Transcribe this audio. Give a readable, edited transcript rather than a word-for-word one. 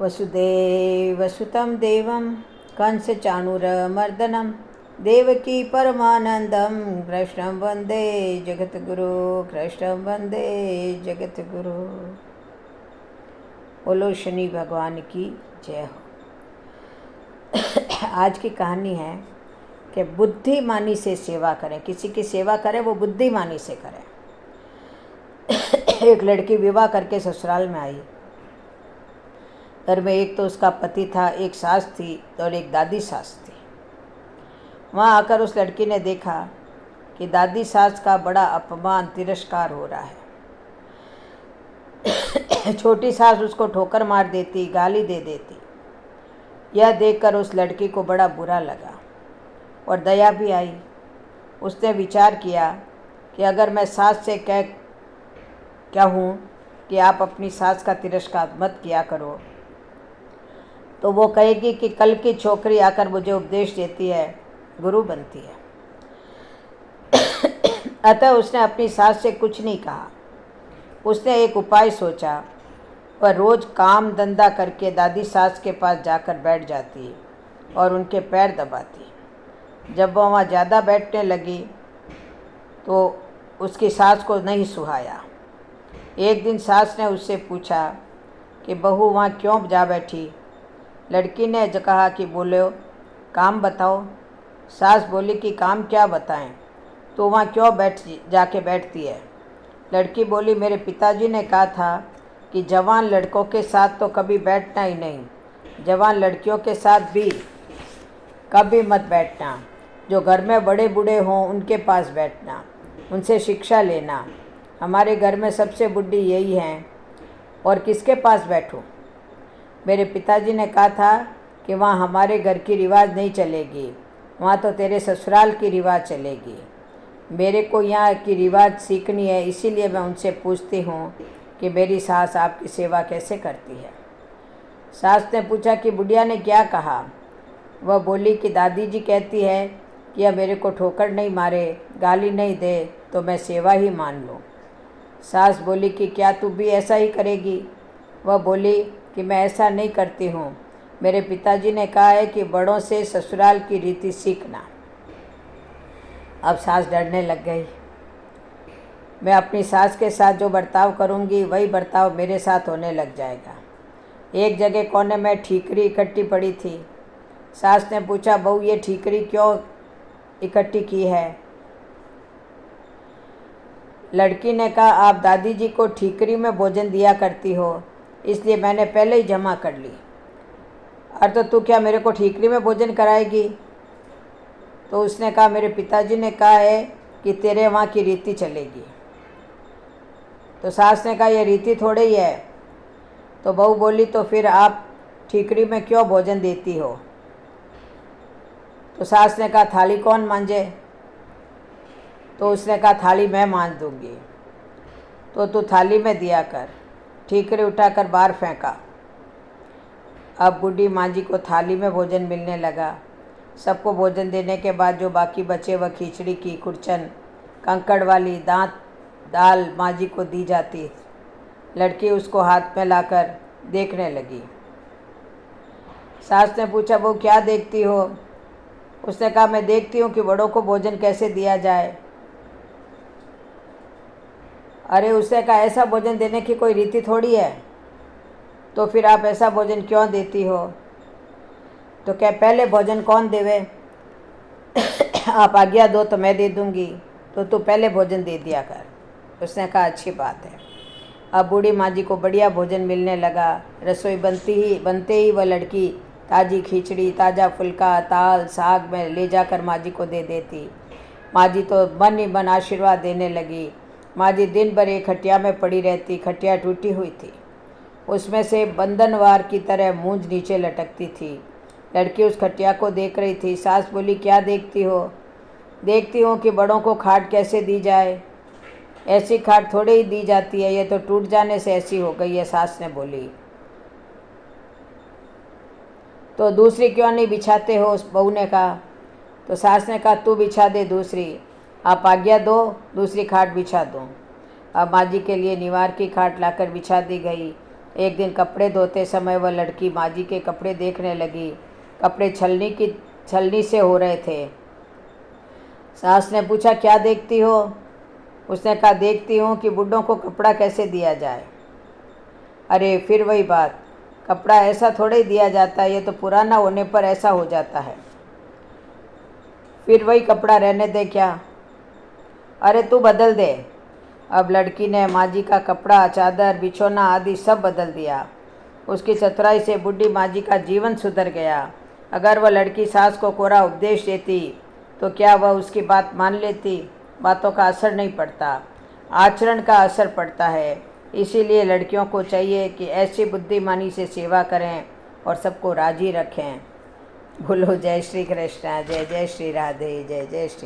वसुदेवसुतं देवं कंसचाणूरमर्दनं देवकी परमानंदं कृष्णं वंदे जगद्गुरु कृष्णं वंदे जगद्गुरु। बोलो शनि भगवान की जय हो। आज की कहानी है कि बुद्धिमानी से सेवा करें। किसी की सेवा करें वो बुद्धिमानी से करें। एक लड़की विवाह करके ससुराल में आई। घर में एक तो उसका पति था, एक सास थी और एक दादी सास थी। वहाँ आकर उस लड़की ने देखा कि दादी सास का बड़ा अपमान तिरस्कार हो रहा है। छोटी सास उसको ठोकर मार देती, गाली दे देती। यह देखकर उस लड़की को बड़ा बुरा लगा और दया भी आई। उसने विचार किया कि अगर मैं सास से कहूँ कि आप अपनी सास का तिरस्कार मत किया करो, तो वो कहेगी कि कल की छोकरी आकर मुझे उपदेश देती है, गुरु बनती है। अतः उसने अपनी सास से कुछ नहीं कहा। उसने एक उपाय सोचा। वह रोज़ काम धंधा करके दादी सास के पास जाकर बैठ जाती और उनके पैर दबाती। जब वह वहाँ ज़्यादा बैठने लगी तो उसकी सास को नहीं सुहाया। एक दिन सास ने उससे पूछा कि बहू वहाँ क्यों जा बैठी? लड़की ने कहा कि बोलो, काम बताओ। सास बोली कि काम क्या बताएं, तो वहाँ क्यों जाके बैठती है? लड़की बोली, मेरे पिताजी ने कहा था कि जवान लड़कों के साथ तो कभी बैठना ही नहीं, जवान लड़कियों के साथ भी कभी मत बैठना। जो घर में बड़े बूढ़े हों उनके पास बैठना, उनसे शिक्षा लेना। हमारे घर में सबसे बुढ़ी यही हैं, और किसके पास बैठूं? मेरे पिताजी ने कहा था कि वहाँ हमारे घर की रिवाज नहीं चलेगी, वहाँ तो तेरे ससुराल की रिवाज चलेगी। मेरे को यहाँ की रिवाज सीखनी है, इसीलिए मैं उनसे पूछती हूँ कि मेरी सास आपकी सेवा कैसे करती है। सास ने पूछा कि बुढ़िया ने क्या कहा? वह बोली कि दादी जी कहती है कि अब मेरे को ठोकर नहीं मारे, गाली नहीं दे तो मैं सेवा ही मान लूँ। सास बोली कि क्या तू भी ऐसा ही करेगी? वह बोली कि मैं ऐसा नहीं करती हूँ, मेरे पिताजी ने कहा है कि बड़ों से ससुराल की रीति सीखना। अब सास डरने लग गई। मैं अपनी सास के साथ जो बर्ताव करूँगी वही बर्ताव मेरे साथ होने लग जाएगा। एक जगह कोने में ठीकरी इकट्ठी पड़ी थी। सास ने पूछा, बहू ये ठीकरी क्यों इकट्ठी की है? लड़की ने कहा, आप दादी जी को ठीकरी में भोजन दिया करती हो, इसलिए मैंने पहले ही जमा कर ली। और तो तू क्या मेरे को ठीकरी में भोजन कराएगी? तो उसने कहा, मेरे पिताजी ने कहा है कि तेरे वहाँ की रीति चलेगी। तो सास ने कहा, यह रीति थोड़े ही है। तो बहू बोली, तो फिर आप ठीकरी में क्यों भोजन देती हो? तो सास ने कहा, थाली कौन मांजे? तो उसने कहा, थाली मैं मांज दूँगी, तो तू थाली में दिया कर। ठीकरी उठाकर बाहर फेंका। अब बूढ़ी माँ जी को थाली में भोजन मिलने लगा। सबको भोजन देने के बाद जो बाकी बचे वह खिचड़ी की कुड़चन कंकड़ वाली दाल माँ जी को दी जाती। लड़की उसको हाथ में लाकर देखने लगी। सास ने पूछा, वो क्या देखती हो? उसने कहा, मैं देखती हूँ कि बड़ों को भोजन कैसे दिया जाए। अरे उसने कहा, ऐसा भोजन देने की कोई रीति थोड़ी है, तो फिर आप ऐसा भोजन क्यों देती हो? तो क्या पहले भोजन कौन देवे? आप आज्ञा दो तो मैं दे दूँगी, तो तू पहले भोजन दे दिया कर। उसने कहा, अच्छी बात है। अब बूढ़ी माँ जी को बढ़िया भोजन मिलने लगा। रसोई बनते ही वह लड़की ताज़ी खिचड़ी, ताज़ा फुल्का, दाल साग में ले जाकर माँ जी को दे देती। माँ जी तो मन ही मन आशीर्वाद देने लगी। माँ जी दिन भर एक खटिया में पड़ी रहती। खटिया टूटी हुई थी, उसमें से बंधनवार की तरह मूंज नीचे लटकती थी। लड़की उस खटिया को देख रही थी। सास बोली, क्या देखती हो? देखती हूँ कि बड़ों को खाट कैसे दी जाए। ऐसी खाट थोड़े ही दी जाती है, ये तो टूट जाने से ऐसी हो गई है, सास ने बोली। तो दूसरी क्यों नहीं बिछाते हो? उस बहू ने कहा। तो सास ने कहा, तू बिछा दे दूसरी, आप आज्ञा दो दूसरी खाट बिछा दूँ। अब माँ जी के लिए निवार की खाट लाकर बिछा दी गई। एक दिन कपड़े धोते समय वह लड़की माँ जी के कपड़े देखने लगी। कपड़े छलनी से हो रहे थे। सास ने पूछा, क्या देखती हो? उसने कहा, देखती हूँ कि बुड्ढों को कपड़ा कैसे दिया जाए। अरे फिर वही बात, कपड़ा ऐसा थोड़े ही दिया जाता है, ये तो पुराना होने पर ऐसा हो जाता है। फिर वही कपड़ा रहने दे क्या? अरे तू बदल दे। अब लड़की ने माँ जी का कपड़ा, चादर, बिछौना आदि सब बदल दिया। उसकी चतुराई से बूढ़ी माँ जी का जीवन सुधर गया। अगर वह लड़की सास को कोरा उपदेश देती तो क्या वह उसकी बात मान लेती? बातों का असर नहीं पड़ता, आचरण का असर पड़ता है। इसीलिए लड़कियों को चाहिए कि ऐसी बुद्धिमानी से सेवा करें और सबको राजी रखें। बोलो जय श्री कृष्ण, जय जय श्री राधे, जय जय श्री।